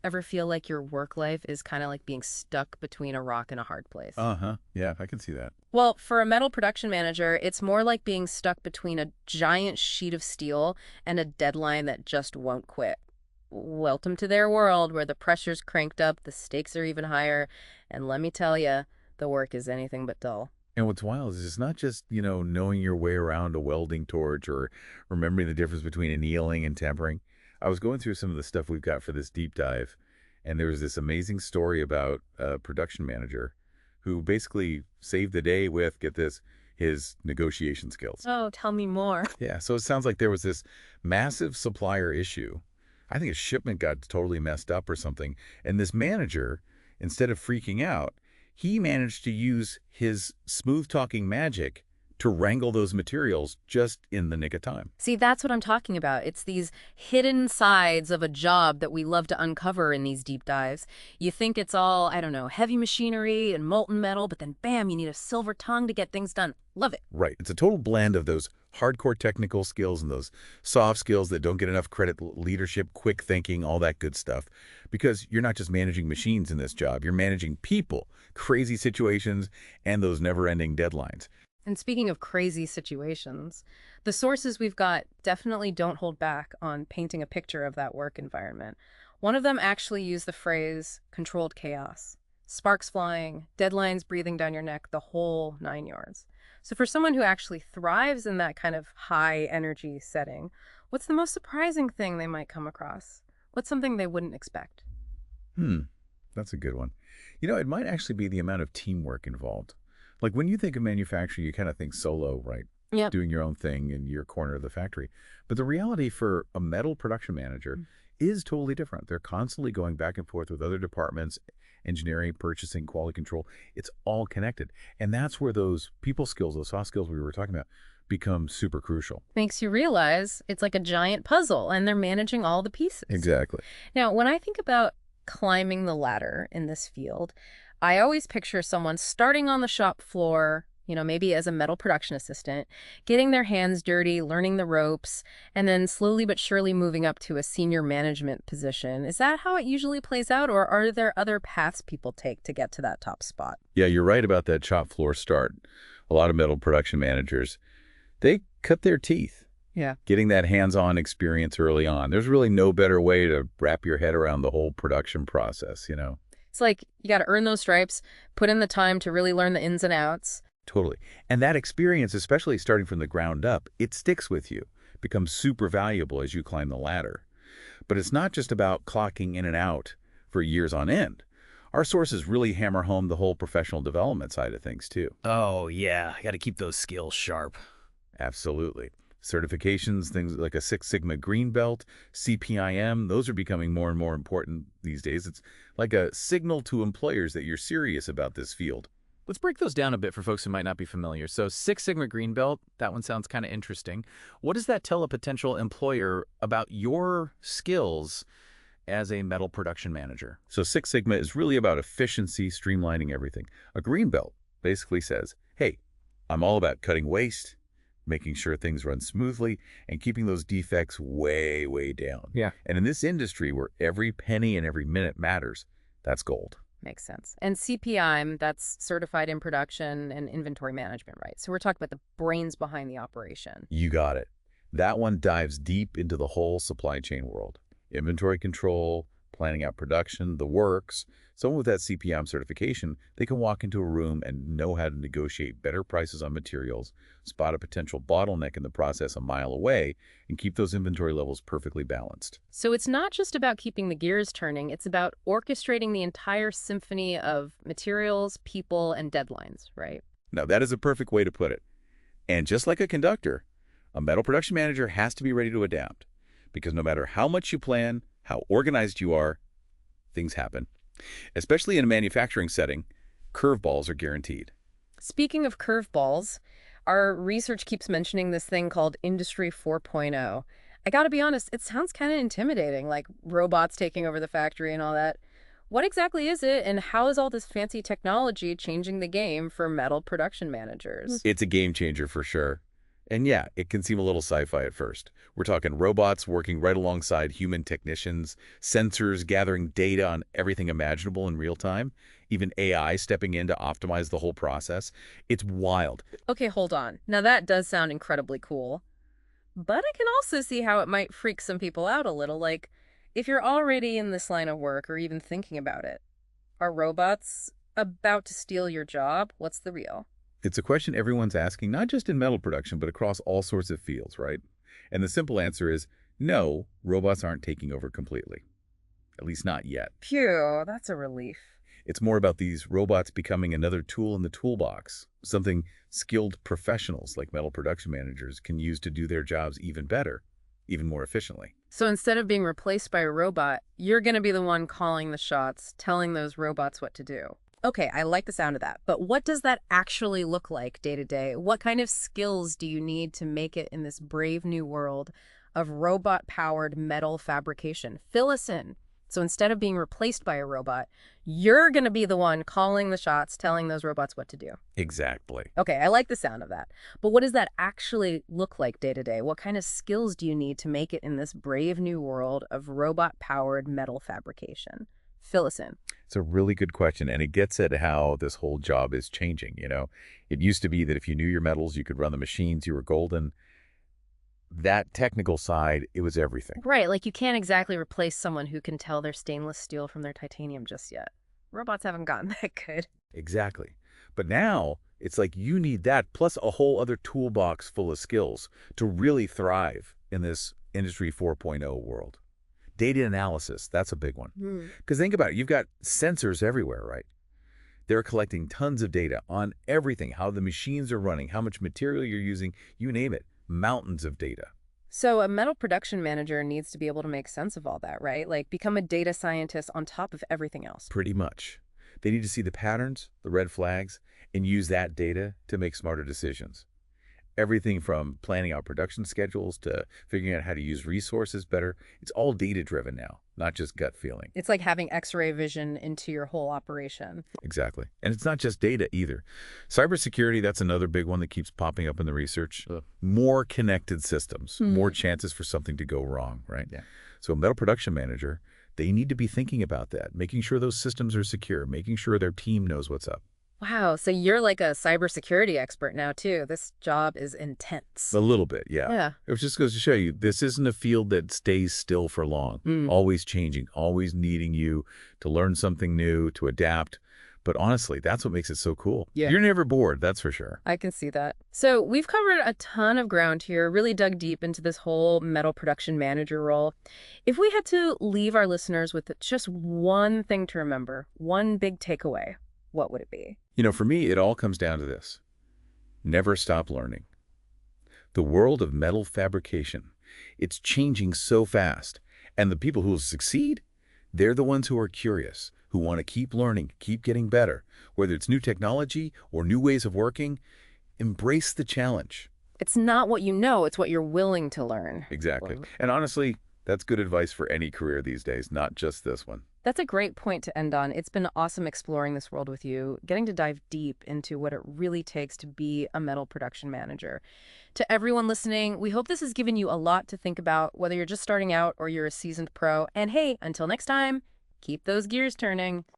Ever feel like your work life is kind of like being stuck between a rock and a hard place? Uh-huh. Yeah, I can see that. Well, for a metal production manager, it's more like being stuck between a giant sheet of steel and a deadline that just won't quit. Welcome to their world where the pressure's cranked up, the stakes are even higher, and let me tell you, the work is anything but dull. And what's wild is it's not just, knowing your way around a welding torch or remembering the difference between annealing and tempering. I was going through some of the stuff we've got for this deep dive, and there was this amazing story about a production manager who basically saved the day with, get this, his negotiation skills. Oh, tell me more. Yeah, so it sounds like there was this massive supplier issue. I think a shipment got totally messed up or something. And this manager, instead of freaking out, he managed to use his smooth-talking magic to wrangle those materials just in the nick of time. See, that's what I'm talking about. It's these hidden sides of a job that we love to uncover in these deep dives. You think it's all, I don't know, heavy machinery and molten metal, but then bam, you need a silver tongue to get things done. Love it. Right. It's a total blend of those hardcore technical skills and those soft skills that don't get enough credit, leadership, quick thinking, all that good stuff. Because you're not just managing machines in this job, you're managing people, crazy situations, and those never-ending deadlines. And speaking of crazy situations, the sources we've got definitely don't hold back on painting a picture of that work environment. One of them actually used the phrase controlled chaos. Sparks flying, deadlines breathing down your neck, the whole 9 yards. So for someone who actually thrives in that kind of high energy setting, what's the most surprising thing they might come across? What's something they wouldn't expect? Hmm, that's a good one. It might actually be the amount of teamwork involved. Like when you think of manufacturing, you kind of think solo, right? Yep. Doing your own thing in your corner of the factory. But the reality for a metal production manager is totally different. They're constantly going back and forth with other departments, engineering, purchasing, quality control. It's all connected. And that's where those people skills, those soft skills we were talking about, become super crucial. Makes you realize it's like a giant puzzle and they're managing all the pieces. Exactly. Now, when I think about climbing the ladder in this field, I always picture someone starting on the shop floor, maybe as a metal production assistant, getting their hands dirty, learning the ropes, and then slowly but surely moving up to a senior management position. Is that how it usually plays out, or are there other paths people take to get to that top spot? Yeah, you're right about that shop floor start. A lot of metal production managers, they cut their teeth Yeah. getting that hands-on experience early on. There's really no better way to wrap your head around the whole production process. It's like you got to earn those stripes, put in the time to really learn the ins and outs. Totally. And that experience, especially starting from the ground up, it sticks with you, becomes super valuable as you climb the ladder. But it's not just about clocking in and out for years on end. Our sources really hammer home the whole professional development side of things, too. Oh, yeah. I got to keep those skills sharp. Absolutely. Certifications, things like a Six Sigma Green Belt, CPIM, those are becoming more and more important these days. It's like a signal to employers that you're serious about this field. Let's break those down a bit for folks who might not be familiar. So Six Sigma Green Belt, that one sounds kind of interesting. What does that tell a potential employer about your skills as a metal production manager? So Six Sigma is really about efficiency, streamlining everything. A Green Belt basically says, hey, I'm all about cutting waste, making sure things run smoothly, and keeping those defects way, way down. Yeah. And in this industry where every penny and every minute matters, that's gold. Makes sense. And CPI, that's Certified in Production and Inventory Management, right? So we're talking about the brains behind the operation. You got it. That one dives deep into the whole supply chain world. Inventory control, planning out production, the works. Someone with that CPM certification, they can walk into a room and know how to negotiate better prices on materials, spot a potential bottleneck in the process a mile away, and keep those inventory levels perfectly balanced. So it's not just about keeping the gears turning, it's about orchestrating the entire symphony of materials, people, and deadlines, right? Now, that is a perfect way to put it. And just like a conductor, a metal production manager has to be ready to adapt. Because no matter how much you plan, how organized you are, things happen. Especially in a manufacturing setting, curveballs are guaranteed. Speaking of curveballs, our research keeps mentioning this thing called Industry 4.0. I gotta be honest, it sounds kind of intimidating, like robots taking over the factory and all that. What exactly is it, and how is all this fancy technology changing the game for metal production managers? It's a game changer for sure. And yeah, it can seem a little sci-fi at first. We're talking robots working right alongside human technicians, sensors gathering data on everything imaginable in real time, even AI stepping in to optimize the whole process. It's wild. Okay, hold on. Now that does sound incredibly cool. But I can also see how it might freak some people out a little. Like, if you're already in this line of work or even thinking about it, are robots about to steal your job? What's the real? It's a question everyone's asking, not just in metal production, but across all sorts of fields, right? And the simple answer is no, robots aren't taking over completely. At least not yet. Phew, that's a relief. It's more about these robots becoming another tool in the toolbox, something skilled professionals like metal production managers can use to do their jobs even better, even more efficiently. So instead of being replaced by a robot, you're going to be the one calling the shots, telling those robots what to do. Okay, I like the sound of that. But what does that actually look like day to day? What kind of skills do you need to make it in this brave new world of robot-powered metal fabrication? Fill us in. So instead of being replaced by a robot, you're going to be the one calling the shots, telling those robots what to do. Exactly. Okay, I like the sound of that. But what does that actually look like day to day? What kind of skills do you need to make it in this brave new world of robot-powered metal fabrication? Fill us in. It's a really good question, and it gets at how this whole job is changing, you know? It used to be that if you knew your metals, you could run the machines, you were golden. That technical side, it was everything. Right, like you can't exactly replace someone who can tell their stainless steel from their titanium just yet. Robots haven't gotten that good. Exactly. But now, it's like you need that plus a whole other toolbox full of skills to really thrive in this Industry 4.0 world. Data analysis, that's a big one. Because think about it, you've got sensors everywhere, right? They're collecting tons of data on everything, how the machines are running, how much material you're using, you name it, mountains of data. So a metal production manager needs to be able to make sense of all that, right? Like become a data scientist on top of everything else. Pretty much. They need to see the patterns, the red flags, and use that data to make smarter decisions. Everything from planning out production schedules to figuring out how to use resources better. It's all data-driven now, not just gut feeling. It's like having X-ray vision into your whole operation. Exactly. And it's not just data either. Cybersecurity, that's another big one that keeps popping up in the research. More connected systems, more chances for something to go wrong, right? Yeah. So a metal production manager, they need to be thinking about that, making sure those systems are secure, making sure their team knows what's up. Wow, so you're like a cybersecurity expert now too. This job is intense. A little bit, yeah. Yeah. It just goes to show you, this isn't a field that stays still for long. Always changing, always needing you to learn something new, to adapt. But honestly, that's what makes it so cool. Yeah. You're never bored, that's for sure. I can see that. So we've covered a ton of ground here, really dug deep into this whole metal production manager role. If we had to leave our listeners with just one thing to remember, one big takeaway, what would it be? You know, for me, it all comes down to this. Never stop learning. The world of metal fabrication, it's changing so fast. And the people who will succeed, they're the ones who are curious, who want to keep learning, keep getting better. Whether it's new technology or new ways of working, embrace the challenge. It's not what you know, it's what you're willing to learn. Exactly. And honestly, that's good advice for any career these days, not just this one. That's a great point to end on. It's been awesome exploring this world with you, getting to dive deep into what it really takes to be a metal production manager. To everyone listening, we hope this has given you a lot to think about, whether you're just starting out or you're a seasoned pro. And hey, until next time, keep those gears turning.